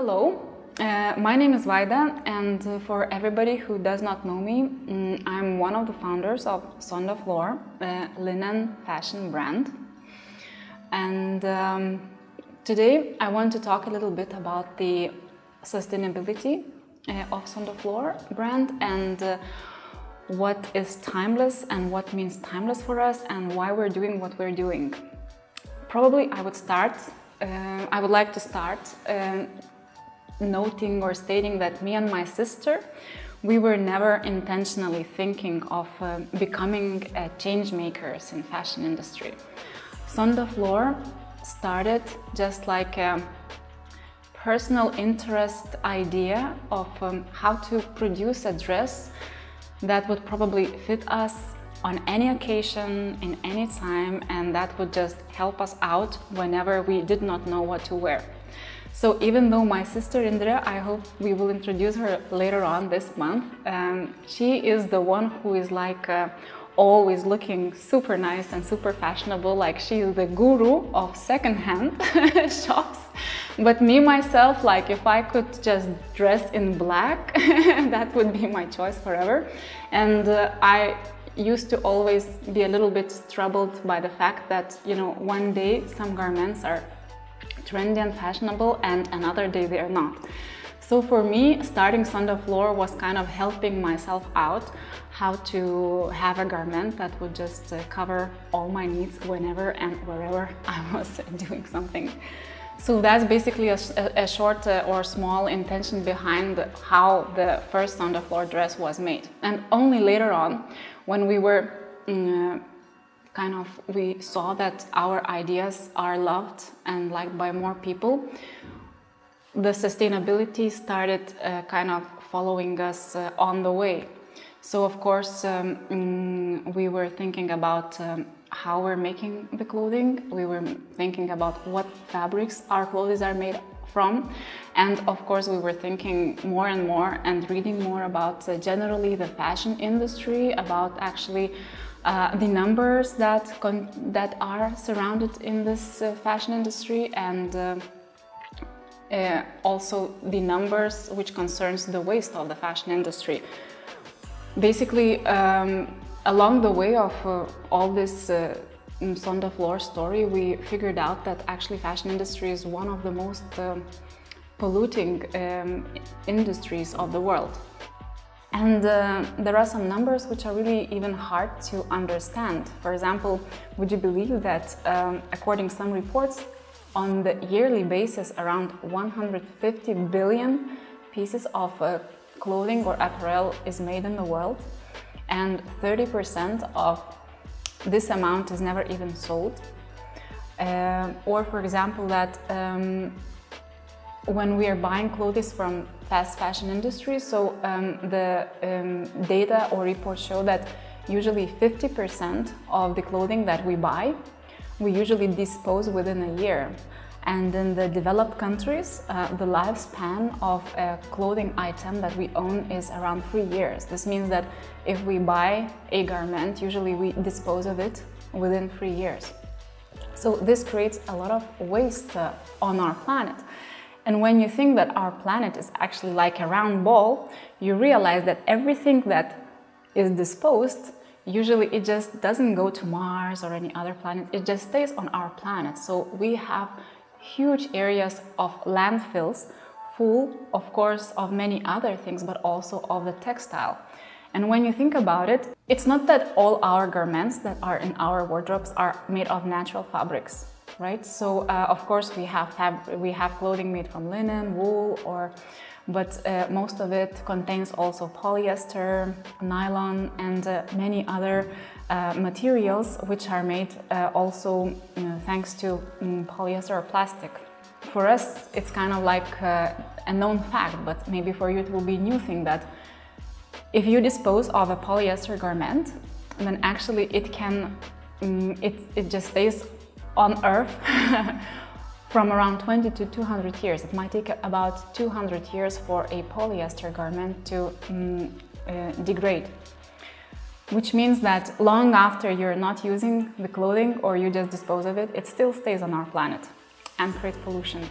Hello, my name is Vaida, and for everybody who does not know me, I'm one of the founders of Son de Flor, a linen fashion brand. And today I want to talk a little bit about the sustainability of Son de Flor brand and what is timeless and what means timeless for us and why we're doing what we're doing. Probably I would like to start noting or stating that me and my sister, we were never intentionally thinking of becoming change makers in fashion industry. Son de Flor started just like a personal interest idea of how to produce a dress that would probably fit us on any occasion, in any time, and that would just help us out whenever we did not know what to wear. So even though my sister Indra, I hope we will introduce her later on this month, she is the one who is like always looking super nice and super fashionable, like she is the guru of secondhand shops. But me myself, like if I could just dress in black, that would be my choice forever. And I used to always be a little bit troubled by the fact that, you know, one day some garments are trendy and fashionable and another day they are not. So for me, starting Son de Flor was kind of helping myself out how to have a garment that would just cover all my needs whenever and wherever I was doing something. So that's basically a short or small intention behind how the first Son de Flor dress was made. And only later on, when we were we saw that our ideas are loved and liked by more people, the sustainability started kind of following us on the way. So of course we were thinking about how we're making the clothing, we were thinking about what fabrics our clothes are made from, and of course we were thinking more and more and reading more about generally the fashion industry, about actually the numbers that are surrounded in this fashion industry, and also the numbers which concerns the waste of the fashion industry. Basically, along the way of all this Son de Flor story, we figured out that actually fashion industry is one of the most polluting industries of the world. And there are some numbers which are really even hard to understand. For example, would you believe that according to some reports, on the yearly basis, around 150 billion pieces of clothing or apparel is made in the world, and 30% of this amount is never even sold. Or for example, that when we are buying clothes from fast fashion industry, so the data or reports show that usually 50% of the clothing that we buy, we usually dispose within a year. And in the developed countries, the lifespan of a clothing item that we own is around 3 years. This means that if we buy a garment, usually we dispose of it within 3 years. So this creates a lot of waste on our planet. And when you think that our planet is actually like a round ball, you realize that everything that is disposed, usually it just doesn't go to Mars or any other planet, it just stays on our planet. So we have huge areas of landfills full, of course, of many other things, but also of the textile. And when you think about it, it's not that all our garments that are in our wardrobes are made of natural fabrics, right? So of course we have clothing made from linen, wool, but most of it contains also polyester, nylon, and many other materials which are made also thanks to polyester or plastic. For us, it's kind of like a known fact, but maybe for you it will be a new thing that if you dispose of a polyester garment, then actually it just stays on Earth from around 20 to 200 years. It might take about 200 years for a polyester garment to degrade. Which means that long after you're not using the clothing or you just dispose of it, it still stays on our planet and creates pollution.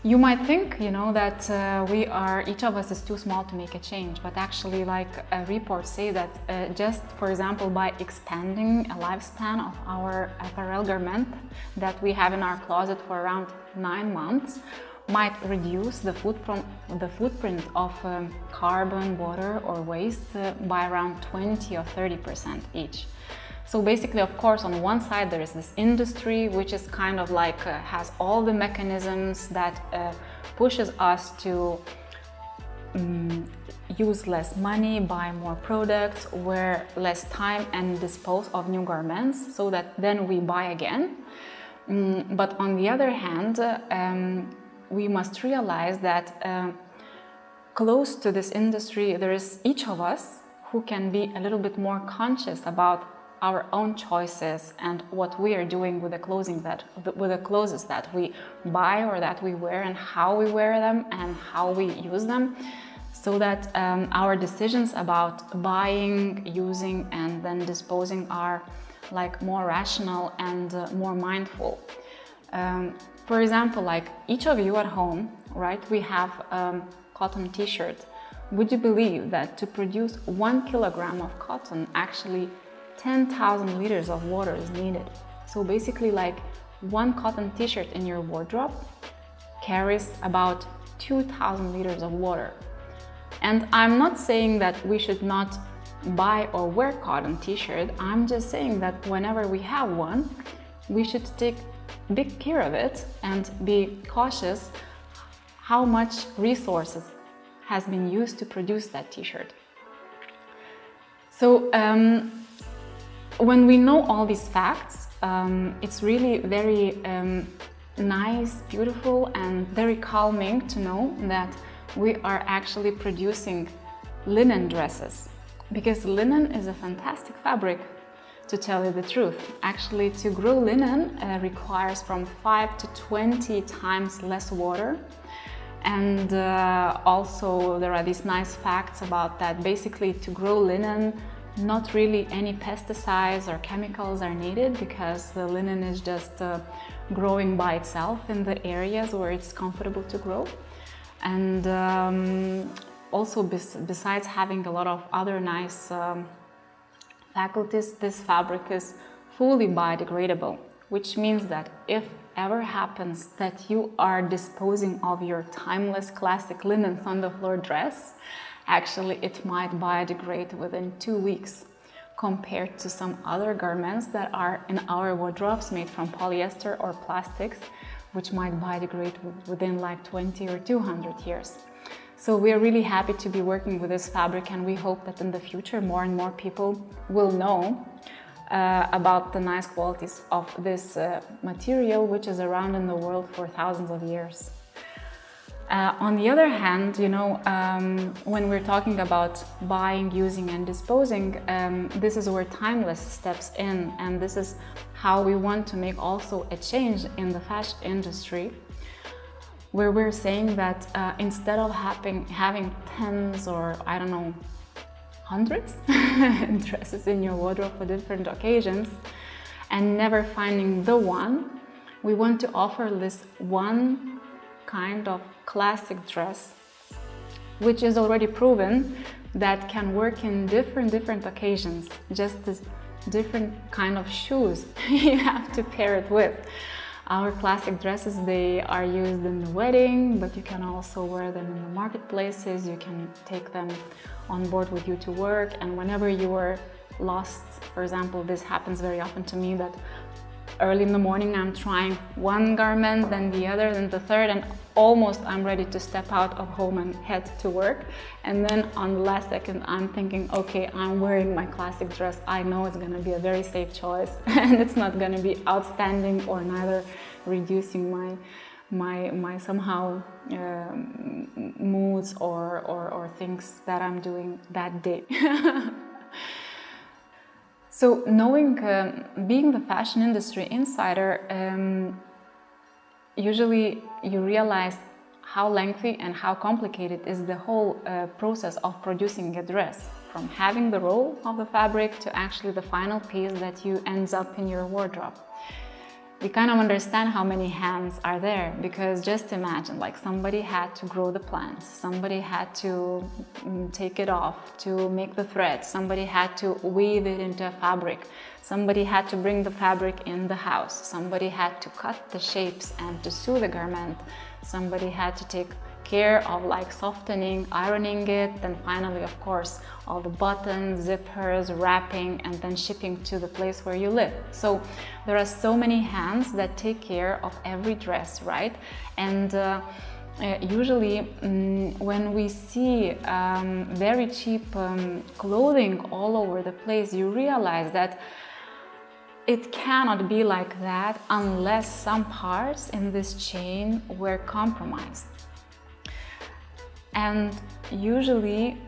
You might think, that each of us is too small to make a change, but actually, like reports say that just, for example, by expanding a lifespan of our apparel garment that we have in our closet for around 9 months, might reduce the footprint of carbon, water, or waste by around 20 or 30% each. So basically, of course, on one side there is this industry which is kind of like has all the mechanisms that pushes us to use less money, buy more products, wear less time, and dispose of new garments so that then we buy again. But on the other hand, we must realize that close to this industry there is each of us who can be a little bit more conscious about our own choices and what we are doing with the clothes that we buy or that we wear, and how we wear them and how we use them, so that our decisions about buying, using, and then disposing are like more rational and more mindful. For example, like each of you at home, right? We have cotton t-shirt. Would you believe that to produce 1 kilogram of cotton, actually 10,000 liters of water is needed? So basically, like one cotton t-shirt in your wardrobe carries about 2,000 liters of water. And I'm not saying that we should not buy or wear cotton t-shirt. I'm just saying that whenever we have one, we should take big care of it and be cautious how much resources has been used to produce that t-shirt. So when we know all these facts, it's really very nice, beautiful, and very calming to know that we are actually producing linen dresses, because linen is a fantastic fabric, to tell you the truth. Actually, to grow linen requires from 5 to 20 times less water. And also there are these nice facts about that. Basically, to grow linen, not really any pesticides or chemicals are needed, because the linen is just growing by itself in the areas where it's comfortable to grow. And also besides having a lot of other nice faculties, this fabric is fully biodegradable, which means that if ever happens that you are disposing of your timeless classic linen Son de Flor dress, actually it might biodegrade within 2 weeks, compared to some other garments that are in our wardrobes made from polyester or plastics, which might biodegrade within like 20 or 200 years. So we are really happy to be working with this fabric, and we hope that in the future more and more people will know about the nice qualities of this material, which is around in the world for thousands of years. On the other hand, when we're talking about buying, using, and disposing, this is where timeless steps in, and this is how we want to make also a change in the fashion industry, where we're saying that instead of having tens or hundreds dresses in your wardrobe for different occasions and never finding the one, we want to offer this one kind of classic dress, which is already proven that can work in different occasions, just as different kind of shoes you have to pair it with. Our classic dresses, they are used in the wedding, but you can also wear them in the marketplaces. You can take them on board with you to work, and whenever you are lost, for example, this happens very often to me, that early in the morning I'm trying one garment, then the other, then the third, and almost I'm ready to step out of home and head to work. And then on the last second I'm thinking, okay, I'm wearing my classic dress. I know it's going to be a very safe choice and it's not going to be outstanding or neither reducing my somehow moods or things that I'm doing that day. So knowing, being the fashion industry insider, usually you realize how lengthy and how complicated is the whole process of producing a dress, from having the roll of the fabric to actually the final piece that ends up in your wardrobe. we kind of understand how many hands are there, because just imagine, like, somebody had to grow the plants, somebody had to take it off to make the thread, somebody had to weave it into a fabric, somebody had to bring the fabric in the house, somebody had to cut the shapes and to sew the garment, somebody had to take care of like softening, ironing it, then finally, of course, all the buttons, zippers, wrapping, and then shipping to the place where you live. So there are so many hands that take care of every dress, right? And usually when we see very cheap clothing all over the place, you realize that it cannot be like that unless some parts in this chain were compromised. And usually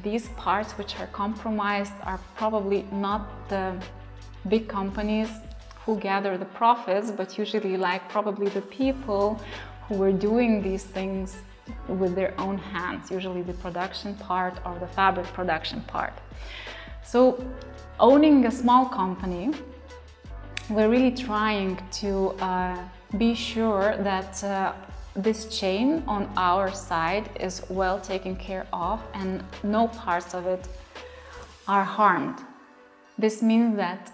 these parts which are compromised are probably not the big companies who gather the profits, but usually like probably the people who were doing these things with their own hands, usually the production part or the fabric production part. So owning a small company, we're really trying to be sure that this chain on our side is well taken care of and no parts of it are harmed. This means that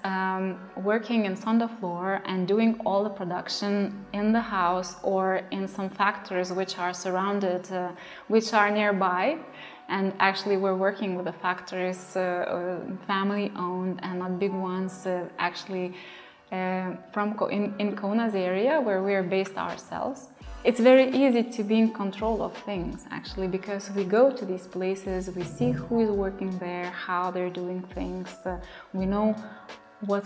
working in Son de Flor and doing all the production in the house or in some factories which are surrounded, which are nearby, and actually we're working with the factories family owned and not big ones, actually in Kaunas area where we're based ourselves. It's very easy to be in control of things, actually, because we go to these places, we see who is working there, how they're doing things, we know what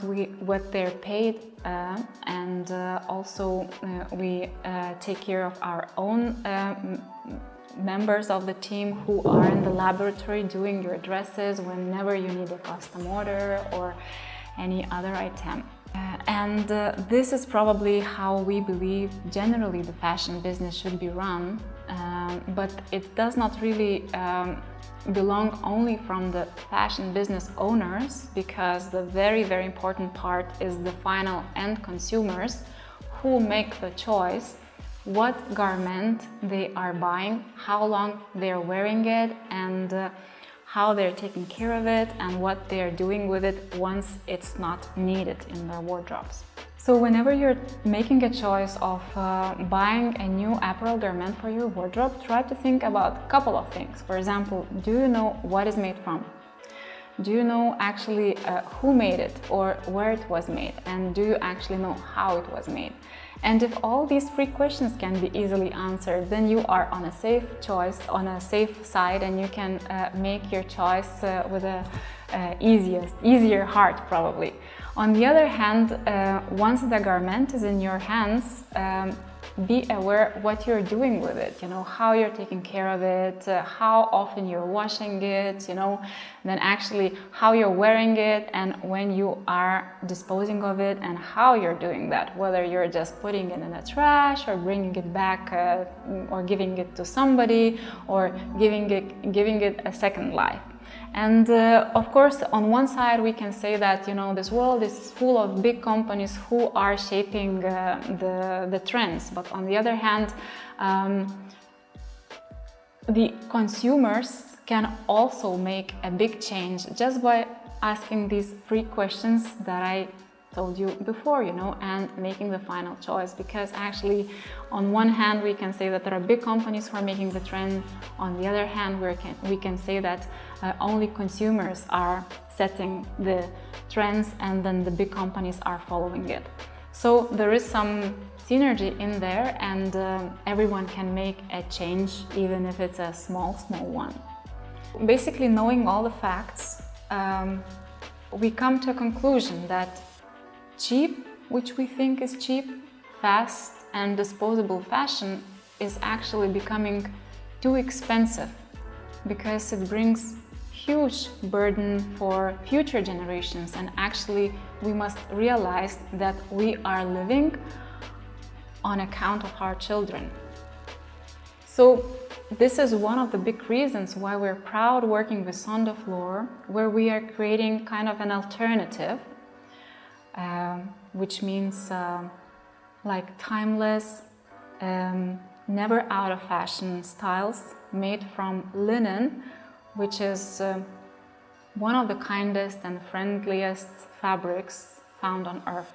they're paid, and also we take care of our own members of the team who are in the laboratory doing your dresses whenever you need a custom order or any other item. And this is probably how we believe generally the fashion business should be run, but it does not really belong only from the fashion business owners, because the very, very important part is the final end consumers who make the choice what garment they are buying, how long they're wearing it, and how they're taking care of it and what they're doing with it once it's not needed in their wardrobes. So whenever you're making a choice of buying a new apparel garment for your wardrobe, try to think about a couple of things. For example, do you know what it's made from? Do you know actually who made it or where it was made? And do you actually know how it was made? And if all these three questions can be easily answered, then you are on a safe choice, on a safe side, and you can make your choice with a easier heart, probably. On the other hand, once the garment is in your hands, be aware what you're doing with it, how you're taking care of it, how often you're washing it, then actually how you're wearing it and when you are disposing of it and how you're doing that, whether you're just putting it in the trash or bringing it back or giving it to somebody or giving it a second life. And of course, on one side we can say that this world is full of big companies who are shaping the trends, but on the other hand, the consumers can also make a big change just by asking these three questions that I told you before, and making the final choice. Because actually, on one hand, we can say that there are big companies who are making the trend. On the other hand, we can say that only consumers are setting the trends and then the big companies are following it. So there is some synergy in there, and everyone can make a change, even if it's a small one. Basically, knowing all the facts, we come to a conclusion that cheap, which we think is cheap, fast and disposable fashion is actually becoming too expensive, because it brings huge burden for future generations, and actually we must realize that we are living on account of our children. So this is one of the big reasons why we're proud working with Son de Flor, where we are creating kind of an alternative which means like timeless, never out of fashion styles made from linen, which is one of the kindest and friendliest fabrics found on earth.